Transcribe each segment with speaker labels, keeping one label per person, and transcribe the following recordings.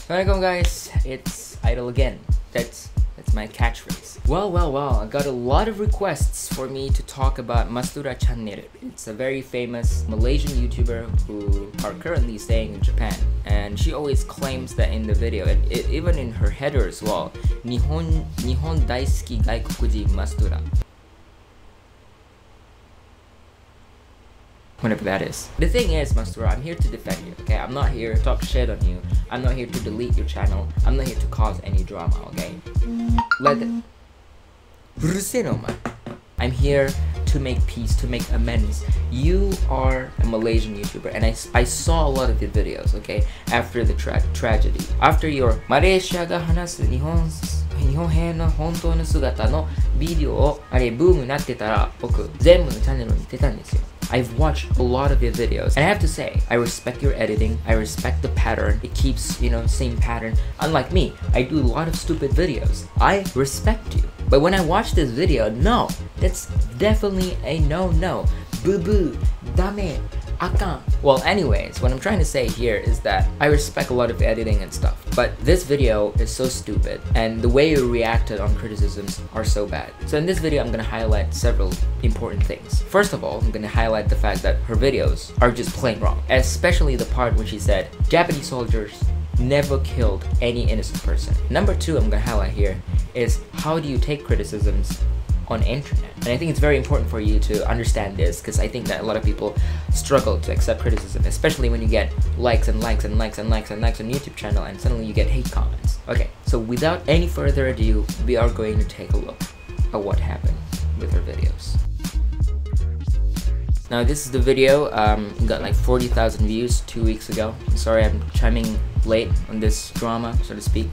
Speaker 1: Welcome guys, it's Idol again. That's my catchphrase. Well, I got a lot of requests for me to talk about Mastura channel. It's a very famous Malaysian YouTuber who are currently staying in Japan, and she always claims that in the video, and even in her header as well, Nihon daisuki gaikokujin Mastura. Whatever that is. The thing is, Mastura, I'm here to defend you, okay? I'm not here to talk shit on you. I'm not here to delete your channel. I'm not here to cause any drama, okay? I'm here to make peace, to make amends. You are a Malaysian YouTuber, and I saw a lot of your videos, okay? After the tragedy. After your Malaysia ga hanasu Nihon編の本当の姿のビデオをあれブームになってたら僕全部のチャンネルに出たんですよ。I've watched a lot of your videos, and I have to say, I respect your editing, I respect the pattern, it keeps, same pattern. Unlike me, I do a lot of stupid videos. I respect you. But when I watch this video, no, that's definitely a no. Boo-boo, dame, akan. Well, anyways, what I'm trying to say here is that I respect a lot of editing and stuff, but this video is so stupid, and the way you reacted on criticisms are so bad. So in this video, I'm gonna highlight several important things. First of all, I'm gonna highlight the fact that her videos are just plain wrong, especially the part when she said, Japanese soldiers never killed any innocent person. Number two, I'm gonna highlight here is how do you take criticisms on internet. And I think it's very important for you to understand this, because I think that a lot of people struggle to accept criticism, especially when you get likes on YouTube channel and suddenly you get hate comments. Okay, so without any further ado, we are going to take a look at what happened with her videos. Now this is the video, it got like 40,000 views 2 weeks ago. I'm sorry I'm chiming late on this drama, so to speak.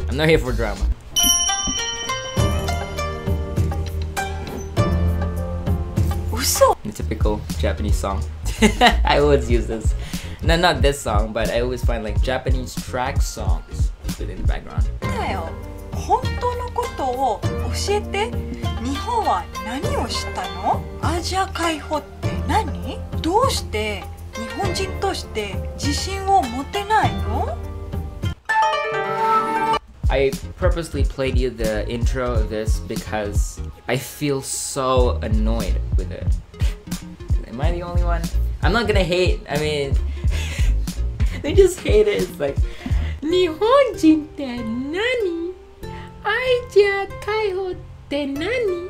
Speaker 1: I'm not here for drama. The typical Japanese song. I always use this. No, not this song, but I always find like Japanese track songs in the background.
Speaker 2: 本当のことを教えて。日本は何をしたの？アジア解放って何？どうして日本人として自信を持てないの？
Speaker 1: I purposely played you the intro of this because I feel so annoyed with it. Am I the only one? I'm not gonna hate, I mean, they just hate it. It's like, 日本人って何？アジア解放って何？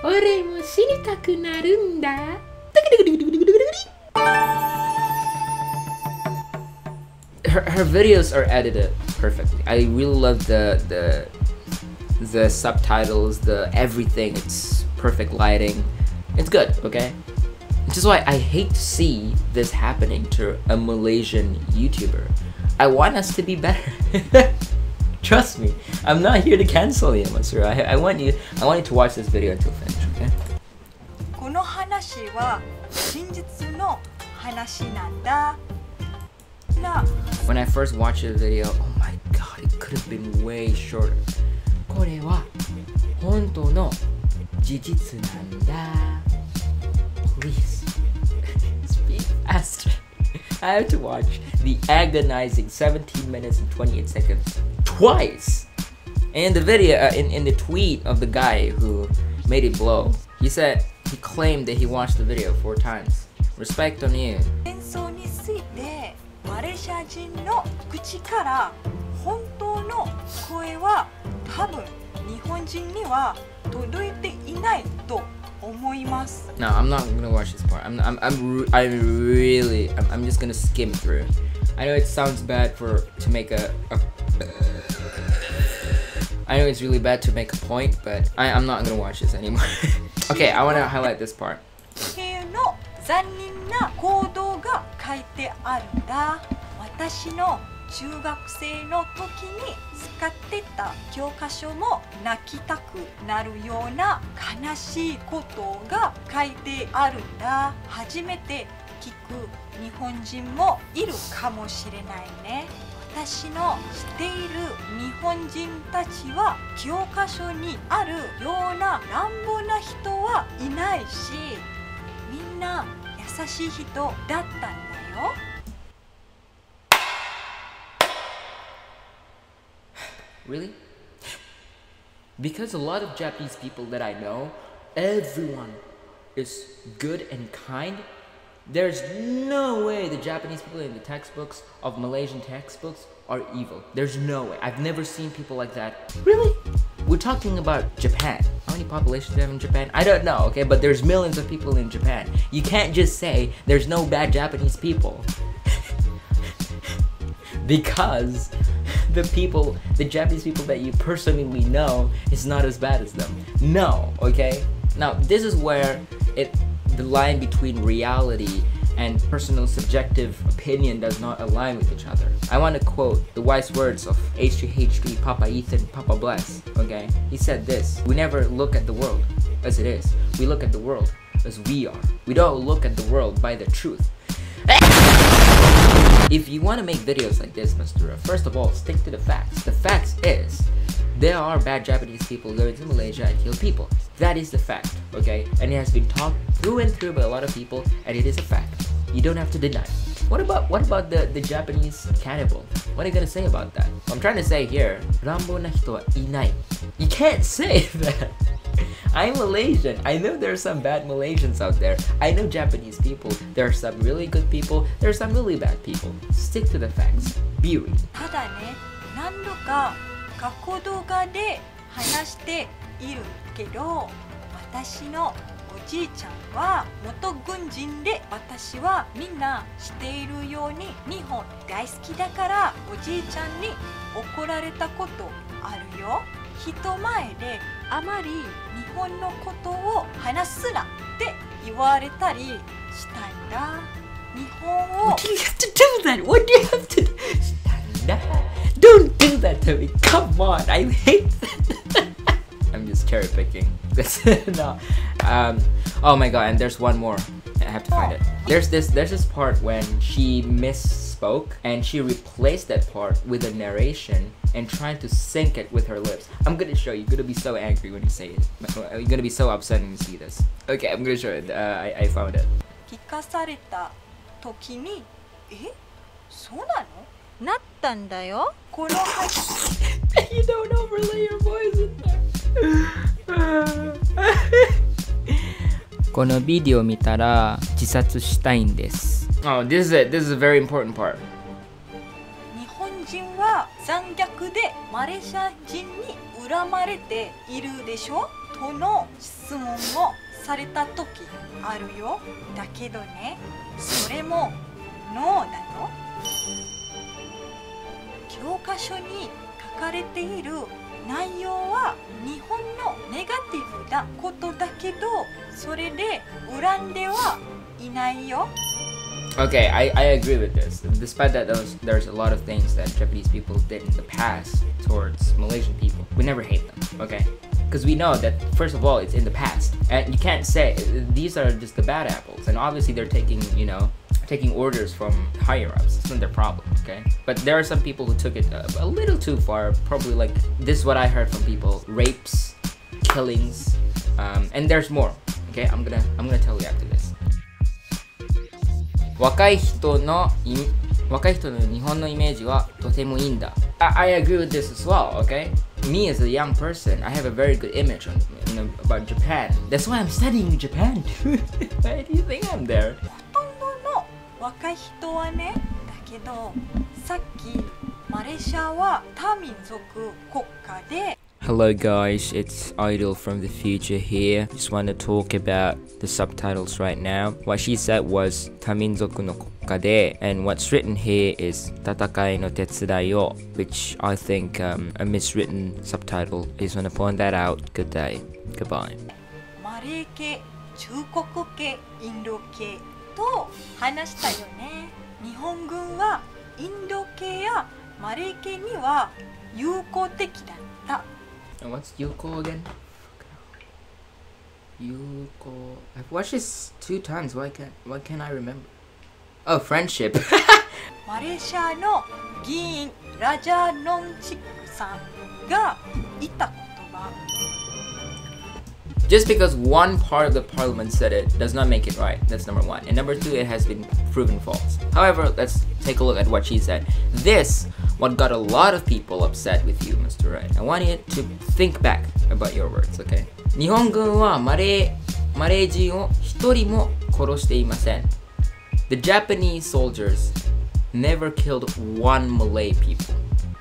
Speaker 1: 俺も知りたくなるんだ。Her videos are edited perfectly. I really love the subtitles, the everything. It's perfect lighting. It's good, okay? Which is why I hate to see this happening to a Malaysian YouTuber. I want us to be better. Trust me, I'm not here to cancel you, Mastura. I want you to watch this video until finish, okay?
Speaker 2: この話は真実の話なんだ。
Speaker 1: When I first watched the video, oh my god, it could have been way shorter. これは本当の事実なんだ。Please speak faster. I have to watch the agonizing 17 minutes and 28 seconds twice. And the video, in the tweet of the guy who made it blow, he claimed that he watched the video 4 times. Respect on you.
Speaker 2: マレーシア人の口から本当の声は多分日本人には届いていないと思います。
Speaker 1: No, I'm not gonna watch this part. I'm just gonna skim through. I know it sounds bad to make I know it's really bad to make a point, but I'm not gonna watch this anymore. Okay, I wanna highlight this part.
Speaker 2: の残忍な行動が書いてあるんだ。私の中学生の時に使ってた教科書も泣きたくなるような悲しいことが書いてあるんだ。初めて聞く日本人もいるかもしれないね。私の知っている日本人たちは教科書にあるような乱暴な人はいないし、みんな優しい人だったんだよ。
Speaker 1: Really? Because a lot of Japanese people that I know, everyone is good and kind. There's no way the Japanese people in the textbooks of Malaysian textbooks are evil. There's no way. I've never seen people like that. Really? We're talking about Japan. How many populations do you have in Japan? I don't know, okay? But there's millions of people in Japan. You can't just say there's no bad Japanese people. Because the Japanese people that you personally know is not as bad as them. No, okay? Now, this is where the line between reality and personal subjective opinion does not align with each other. I want to quote the wise words of H3H3 Papa Ethan, Papa Bless, okay? He said this: we never look at the world as it is. We look at the world as we are. We don't look at the world by the truth. If you want to make videos like this, Mastura, first of all, stick to the facts. The facts is, there are bad Japanese people going to Malaysia and kill people. That is the fact, okay? And it has been talked through and through by a lot of people, and it is a fact. You don't have to deny. What about the Japanese cannibal? What are you gonna say about that? I'm trying to say here, Rambo na hito wa inai. You can't say that. I'm Malaysian. I know there are some bad Malaysians out there. I know Japanese people. There are some really good people. There are some really bad people. Stick to the facts. Be real.
Speaker 2: ただね、何度か過去動画で話しているけど、私のおじいちゃんは元軍人で、私はみんな知っているように日本大好きだから、おじいちゃんに怒られたことあるよ。人前であまり日本のことを話すなって言われたりしたんだ。日本を
Speaker 1: What do you have to do that? What do you have to do? Don't do that to me. Come on. I hate that. I'm just cherry picking. No. Oh my god, and there's one more. I have to find it. There's this part when she misspoke and she replaced that part with a narration and trying to sync it with her lips. I'm gonna show you. You're gonna be so angry when you say it. You're gonna be so upset when you see this. Okay, I'm gonna show it. I found it.
Speaker 2: 聞かされた時に、そうなの？なったんだよ。この
Speaker 1: You don't overlay your voice in there. このビデオ見たら自殺したいんです。Oh, this is it. This is a very important part.
Speaker 2: 日本人は残虐でマレーシア人に恨まれているでしょとの質問をされた時あるよ。だけどね、それもノーだよ。教科書に書かれている内容は日本のネガティブなことだけど、それで恨んではいないよ。
Speaker 1: Okay, I agree with this. Despite that, there's a lot of things that Japanese people did in the past towards Malaysian people. We never hate them, okay? Because we know that, first of all, it's in the past. And you can't say, these are just the bad apples. And obviously they're taking, taking orders from higher-ups. It's not their problem, okay? But there are some people who took it a little too far. Probably like, this is what I heard from people. Rapes, killings, and there's more, okay? I'm gonna tell you after this. 若い人の日本のイメージはとてもいいんだ。I agree with this as well, okay? Me as a young person, I have a very good image on, about Japan. That's why I'm studying Japan too. Why do you think I'm there?
Speaker 2: ほとんどの若い人はね、だけどさっきマレーシアは多民族国家で
Speaker 1: Hello guys, it's Idol from the future here. Just want to talk about the subtitles right now. What she said was 多民族の国家で and what's written here is 戦いの手伝いを which I think a miswritten subtitle. I just want to point that out. Good day. Goodbye.
Speaker 2: マレー系、中国系、インド系と話したよね。日本軍はインド系やマレー系には友好的だった。
Speaker 1: And what's Yuko again? Yuko. I've watched this 2 times. Why can't I remember? Oh, friendship.
Speaker 2: マレーシアの議員ラジャノンチックさんが言った言葉。
Speaker 1: Just because one part of the parliament said it does not make it right. That's number one. And number two, it has been proven false. However, let's take a look at what she said. This, what got a lot of people upset with you, Mr. Right. I want you to think back about your words, okay? 日本軍はマレー人を一人も殺していません。The Japanese soldiers never killed one Malay people.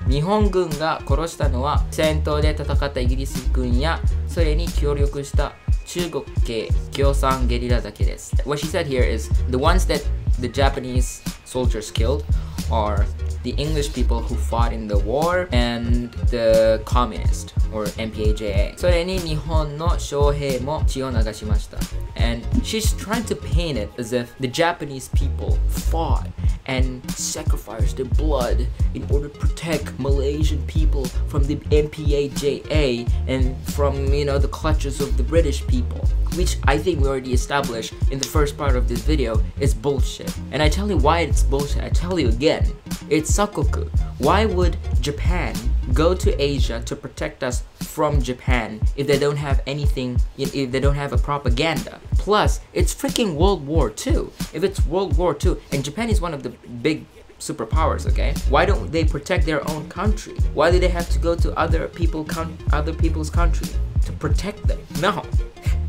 Speaker 1: 日本軍が殺したのは戦闘で戦ったイギリス軍やそれに協力した中国系共産ゲリラだけです。What she said here is the ones that the Japanese soldiers killed are the English people who fought in the war and the communist or MPAJA. それに日本の将兵も血を流しました。And she's trying to paint it as if the Japanese people fought and sacrificed their blood in order to protect Malaysian people from the MPAJA and from, you know, the clutches of the British people, which I think we already established in the first part of this video is bullshit. And I tell you why it's bullshit. I tell you again, it's sakoku. Why would Japan go to Asia to protect us from Japan if they don't have anything, if they don't have a propaganda? Plus, it's freaking World War II. If it's World War II, and Japan is one of the big superpowers, okay? Why don't they protect their own country? Why do they have to go to other people's country to protect them? No.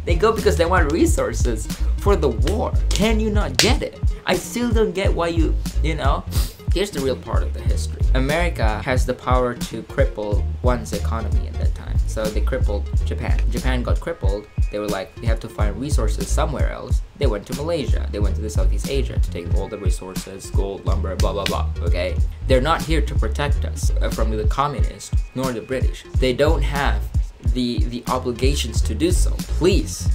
Speaker 1: They go because they want resources for the war. Can you not get it? I still don't get why you know? Here's the real part of the history. America has the power to cripple one's economy at that time. So they crippled Japan. Japan got crippled. They were like, we have to find resources somewhere else. They went to Malaysia. They went to the Southeast Asia to take all the resources, gold, lumber, blah, blah, blah, okay? They're not here to protect us from the communists, nor the British. They don't have the obligations to do so. Please.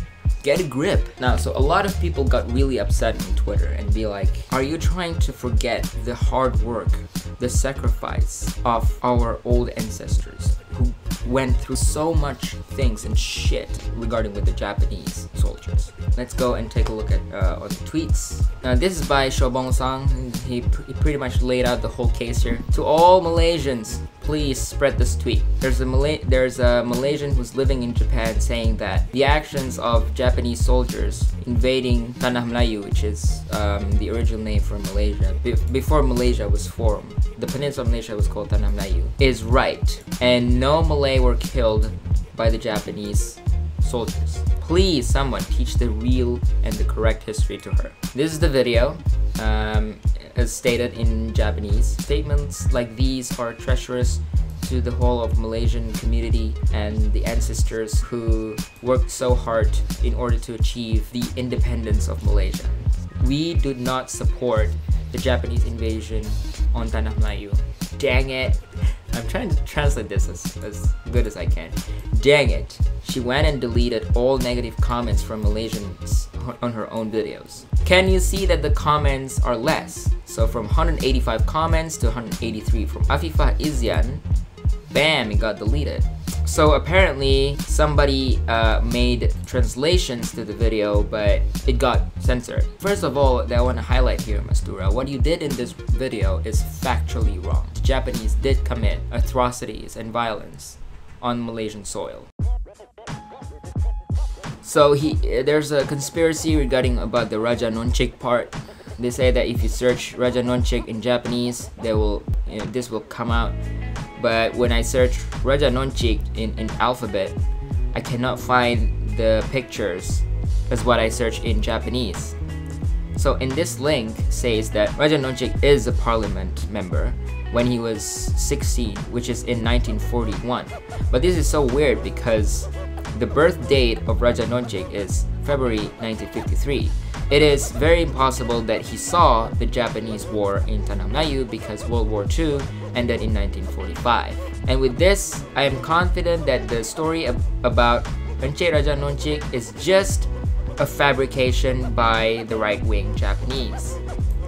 Speaker 1: Get a grip. Now, so a lot of people got really upset on Twitter and be like, are you trying to forget the hard work, the sacrifice of our old ancestors who went through so much things and shit regarding with the Japanese soldiers? Let's go and take a look at on the tweets. This is by Shobong-sang. He pretty much laid out the whole case here. To all Malaysians, please spread this tweet. There's a Malaysian who's living in Japan saying that the actions of Japanese soldiers invading Tanah Melayu, which is the original name for Malaysia, before Malaysia was formed, the peninsula of Malaysia was called Tanah Melayu, is right, and no Malay were killed by the Japanese soldiers. Please, someone teach the real and the correct history to her. This is the video. As stated in Japanese, statements like these are treacherous to the whole of Malaysian community and the ancestors who worked so hard in order to achieve the independence of Malaysia. We do not support the Japanese invasion on Tanah Melayu. Dang it. I'm trying to translate this as good as I can. Dang it. She went and deleted all negative comments from Malaysians on her own videos. Can you see that the comments are less? So from 185 comments to 183 from Afifah Izyan, bam, it got deleted. So apparently somebody made translations to the video, but it got censored. First of all, that I want to highlight here, Mastura, what you did in this video is factually wrong. The Japanese did commit atrocities and violence on Malaysian soil. So there's a conspiracy regarding about the Raja Nonchik part. They say that if you search Raja Nonchik in Japanese, this will come out. But when I search Raja Nonchik in alphabet, I cannot find the pictures as what I search in Japanese. So in this link says that Raja Nonchik is a parliament member when he was 16, which is in 1941. But this is so weird because the birth date of Raja Nonchik is February 1953. It is very impossible that he saw the Japanese war in Tanah Melayu because World War II ended in 1945. And with this, I am confident that the story about Encik Raja Nonchik is just a fabrication by the right-wing Japanese.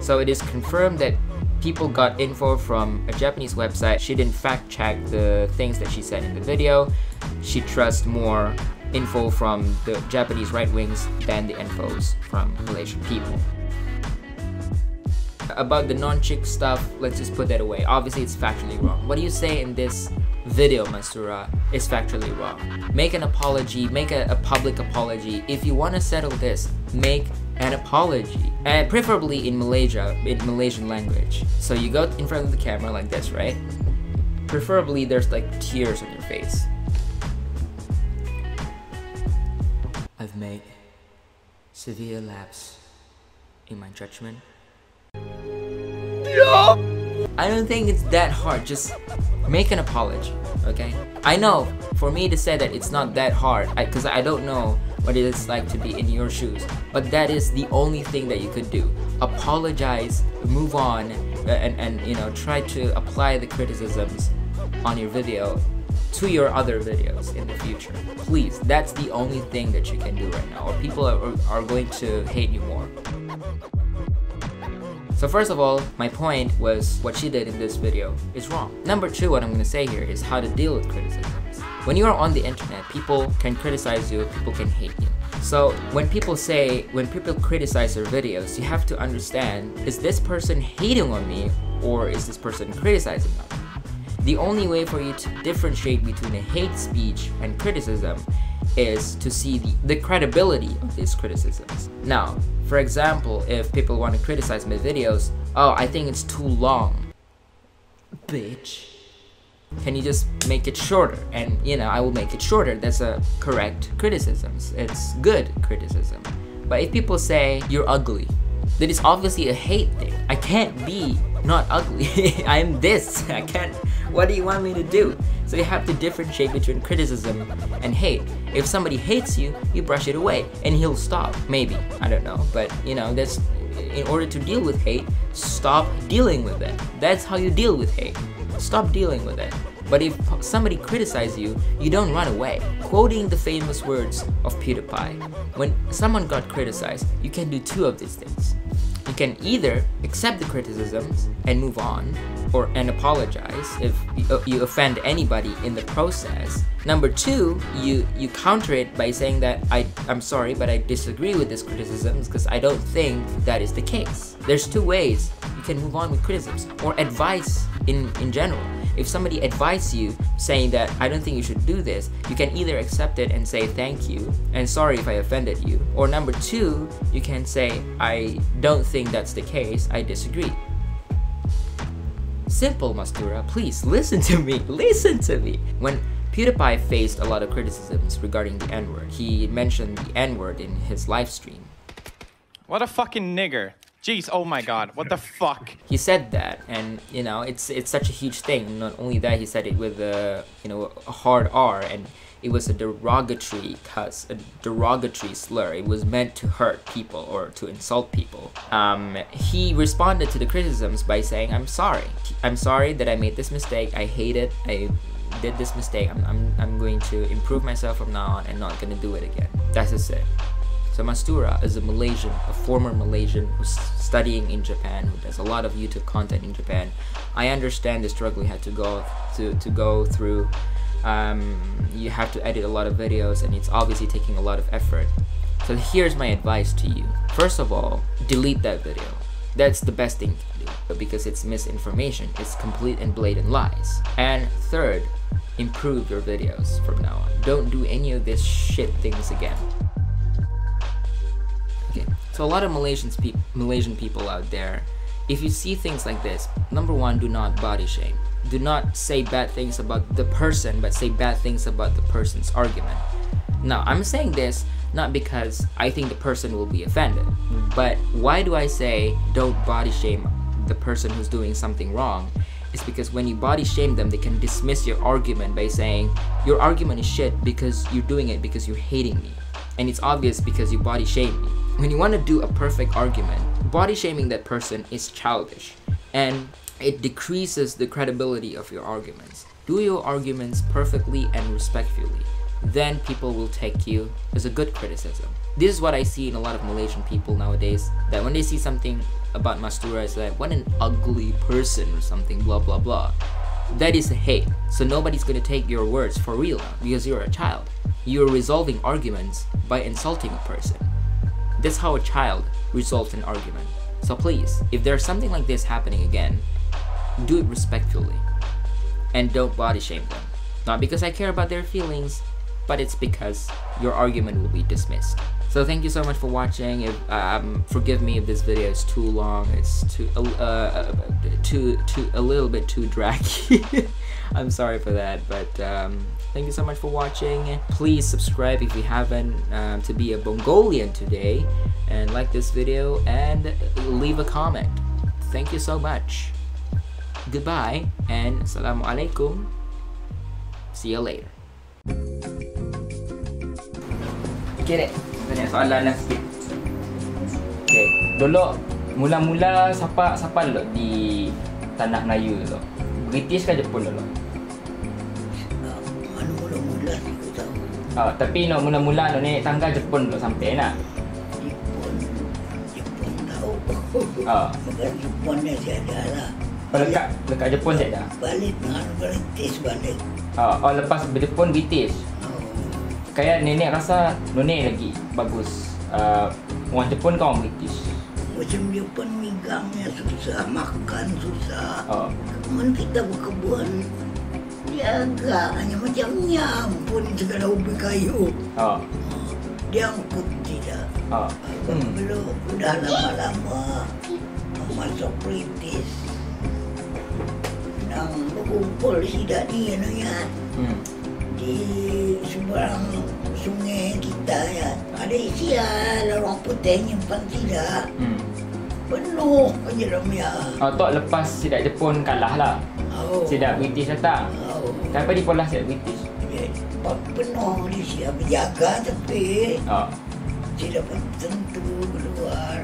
Speaker 1: So it is confirmed that people got info from a Japanese website. She didn't fact-check the things that she said in the video. She trusts more info from the Japanese right wings than the infos from Malaysian people. About the non-chick stuff, let's just put that away. Obviously, it's factually wrong. What you say in this video, Mastura, is factually wrong. Make an apology, make a public apology. If you want to settle this, make an apology. And preferably in Malaysian language. So you go in front of the camera like this, right? Preferably there's like tears on your face. I've made severe lapse in my judgment. I don't think it's that hard. Just make an apology, okay? I know for me to say that it's not that hard because I don't know what it is like to be in your shoes, but that is the only thing that you could do. Apologize, move on, and you know, try to apply the criticisms on your video to your other videos in the future. Please, that's the only thing that you can do right now, or people are going to hate you more. So first of all, my point was what she did in this video is wrong. Number two, what I'm going to say here is how to deal with criticisms. When you are on the internet, people can criticize you, people can hate you. So when people criticize your videos, you have to understand, is this person hating on me or is this person criticizing me? The only way for you to differentiate between a hate speech and criticism is to see the credibility of these criticisms. Now, for example, if people want to criticize my videos, oh, I think it's too long. Bitch. Can you just make it shorter? And you know, I will make it shorter. That's a correct criticism. It's good criticism. But if people say you're ugly, then it's obviously a hate thing. I can't be not ugly. I'm this. I can't. What do you want me to do? So you have to differentiate between criticism and hate. If somebody hates you, you brush it away and he'll stop. Maybe. I don't know. But you know, that's in order to deal with hate, stop dealing with it. That's how you deal with hate. Stop dealing with it. But if somebody criticizes you, you don't run away. Quoting the famous words of PewDiePie, when someone got criticized, you can do two of these things. You can either accept the criticisms and move on, and apologize if you offend anybody in the process. Number two, you counter it by saying that I'm sorry, but I disagree with this criticisms because I don't think that is the case. There's two ways you can move on with criticisms or advice in general. If somebody advises you saying that I don't think you should do this, you can either accept it and say thank you and sorry if I offended you. Or number two, you can say I don't think that's the case, I disagree. Simple, Mastura, please listen to me, listen to me. When PewDiePie faced a lot of criticisms regarding the N-word, he mentioned the N-word in his live stream.
Speaker 3: What a fucking nigger. Jeez, oh my god, what the fuck?
Speaker 1: He said that, and you know, it's such a huge thing. Not only that, he said it with a hard R, and it was a derogatory cuss, a derogatory slur. It was meant to hurt people or to insult people. He responded to the criticisms by saying, I'm sorry that I made this mistake. I hate it. I did this mistake. I'm going to improve myself from now on and not gonna do it again. That's just it. So Mastura is a former Malaysian who's studying in Japan, who does a lot of YouTube content in Japan. I understand the struggle you had to go through. You have to edit a lot of videos, and it's obviously taking a lot of effort. So here's my advice to you. First of all, delete that video. That's the best thing to do, because it's misinformation. It's complete and blatant lies. And third, improve your videos from now on. Don't do any of this shit things again. Okay, so a lot of Malaysian people out there, if you see things like this, number one, do not body shame. Do not say bad things about the person, but say bad things about the person's argument. Now, I'm saying this not because I think the person will be offended, but why do I say don't body shame the person who's doing something wrong? It's because when you body shame them, they can dismiss your argument by saying your argument is shit because you're doing it because you're hating me. And it's obvious because you body shame me. When you want to do a perfect argument, body shaming that person is childish, and it decreases the credibility of your arguments. Do your arguments perfectly and respectfully. Then people will take you as a good criticism. This is what I see in a lot of Malaysian people nowadays, that when they see something about Mastura, it's like, what an ugly person or something, blah blah blah. That is hate. So nobody's gonna take your words for real now, because you're a child. You're resolving arguments by insulting a person. That's how a child resolves an argument. So please, if there's something like this happening again, do it respectfully and don't body shame them. Not because I care about their feelings, but it's because your argument will be dismissed. So thank you so much for watching. If, forgive me if this video is too long. It's a little bit too draggy. I'm sorry for that, but thank you so much for watching. Please subscribe if you haven't to be a Mongolian today, and like this video and leave a comment. Thank you so much. Goodbye and assalamualaikum. See you later. Okay, tanya soalan lah sikit. Okay, dulu mula-mula siapa dulu di tanah Melayu dulu? British ke Jepun dulu?
Speaker 4: Mula-mula aku tahu.
Speaker 1: Tapi no mula-mula no naik tangga Jepun dulu sampai nak.
Speaker 4: Jepun tahu. Bukan Jepun dia tiada lah.
Speaker 1: Dekat Jepun tak ada?
Speaker 4: Balik dengan British balik.
Speaker 1: Lepas Jepun British. Kayak nenek rasa nenek lagi bagus. Orang Jepun ke orang British?
Speaker 4: Macam Jepun migangnya susah, makan susah. Kemudian kita berkebun, dia agak hanya macam nyampun segala ubi kayu. Dia angkut tidak. Belum, udah lama-lama masuk British. Nang berkumpul sidak ni di seberang sungai kita ya. Ada isian orang putih nyimpan sidak. Penuh aja dalamnya.
Speaker 1: Tok lepas sidak Jepun kalah lah. Sidak British datang. Kenapa dipolah sidak British?
Speaker 4: Penuh di siap berjaga tapi tidak tentu keluar.